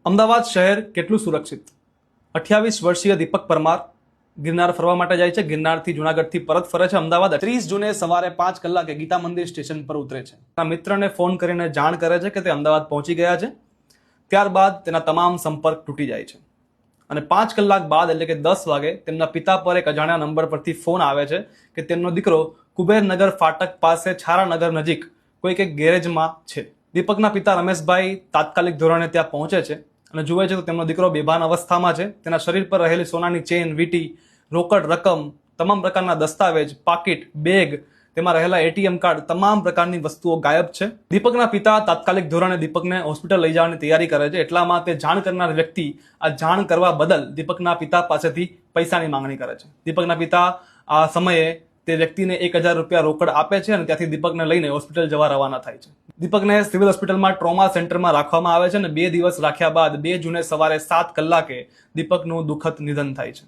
અમદાવાદ શહેર કેટલું સુરક્ષિત? 28 વર્ષીય દીપક પરમાર ગિરનાર ફરવા માટે જાય છે. ગિરનારથી જુનાગઢથી પરત ફરે છે અમદાવાદ. 30 જૂને સવારે 5 કલાકે ગીતા મંદિર સ્ટેશન પર ઉતરે છે. તેના મિત્રને ફોન કરીને જાણ કરે છે કે તે અમદાવાદ પહોંચી ગયા છે. ત્યારબાદ તેના તમામ સંપર્ક તૂટી જાય છે અને 5 કલાક બાદ એટલે કે 10 વાગે તેમના પિતા પર એક અજાણ્યા નંબર પરથી ફોન આવે છે કે તેમનો દીકરો કુબેરનગર ફાટક પાસે છારાનગર નજીક કોઈક એક ગેરેજમાં છે. દીપકના પિતા રમેશભાઈ તાત્કાલિક ધોરણે ત્યાં પહોંચે છે અને જુએ છે તો તેમનો દીકરો બેભાન અવસ્થામાં છે. તેના શરીર પર રહેલી સોનાની ચેન, વીંટી, રોકડ રકમ, તમામ પ્રકારના દસ્તાવેજ, પાકીટ, બેગ, તેમાં રહેલા એટીએમ કાર્ડ, તમામ પ્રકારની વસ્તુઓ ગાયબ છે. દીપકના પિતા તાત્કાલિક ધોરણે દીપકને હોસ્પિટલ લઈ જવાની તૈયારી કરે છે. એટલામાં તે જાણ કરનાર વ્યક્તિ આ જાણ કરવા બદલ દીપકના પિતા પાસેથી પૈસાની માંગણી કરે છે. દીપકના પિતા આ સમયે તે વ્યક્તિને 1000 રૂપિયા રોકડ આપે છે અને ત્યાંથી દીપકને લઈને હોસ્પિટલ જવા રવાના થાય છે. દીપકને સિવિલ હોસ્પિટલમાં ટ્રોમા સેન્ટરમાં રાખવામાં આવે છે અને 2 દિવસ રાખ્યા બાદ 2 જૂને સવારે 7 કલાકે દીપકનું દુઃખદ નિધન થાય છે.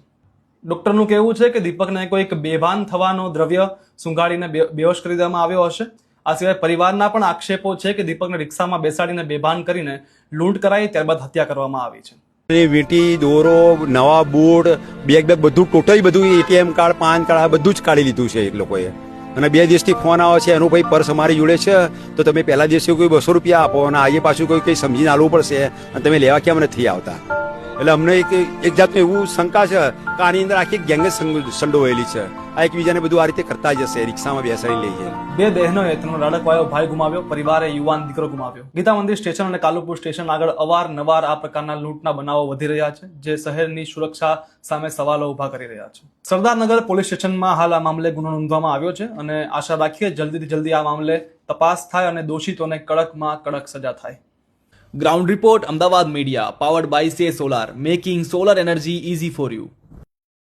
ડોક્ટરનું કહેવું છે કે દીપકને કોઈક બેભાન થવાનો દ્રવ્ય સૂંઘાડીને બેહોશ કરી દેવામાં આવ્યો હશે. આ સિવાય પરિવારના પણ આક્ષેપો છે કે દીપકને રિક્ષામાં બેસાડીને બેભાન કરીને લૂંટ કરાઈ, ત્યારબાદ હત્યા કરવામાં આવી છે. વીંટી, દોરો, નવા બૂટ, બેગ બધું ટોટલી બધું એટીએમ કાર્ડ, પાન કાર્ડ આ બધું જ કાઢી લીધું છે એ લોકોએ. અને 2 દિવસથી ફોન આવે છે એનું ભાઈ પર્સ અમારી જોડે છે તો તમે પહેલા દિવસે કોઈ 200 રૂપિયા આપો અને આજે પાછું કોઈ કંઈ સમજીને આલવું પડશે અને તમે લેવા કેમ નથી આવતા. એટલે અમને એક જાતનું એવું શંકા છે કે આની અંદર આખી ગેંગ જ સંડોવાયેલી છે. આ એકબીજાને બધું આ રીતે કરતા જશે, રિક્ષામાં બેસાડી લઈએ. 2 બહેનોએ તેમનો લાડકવાયો ભાઈ ગુમાવ્યો, પરિવારે યુવાન દીકરો ગુમાવ્યો. ગીતા મંદિર સ્ટેશન અને કાલુપુર સ્ટેશન આગળ અવારનવાર આ પ્રકારના લૂંટના બનાવો વધી રહ્યા છે, જે શહેરની સુરક્ષા સામે સવાલો ઉભા કરી રહ્યા છે. સરદારનગર પોલીસ સ્ટેશનમાં હાલ આ મામલે ગુનો નોંધવામાં આવ્યો છે અને આશા રાખીએ જલ્દીથી જલ્દી આ મામલે તપાસ થાય અને દોષિતોને કડકમાં કડક સજા થાય. Ground report, Ahmedabad media, powered by સે solar, making solar energy easy for you.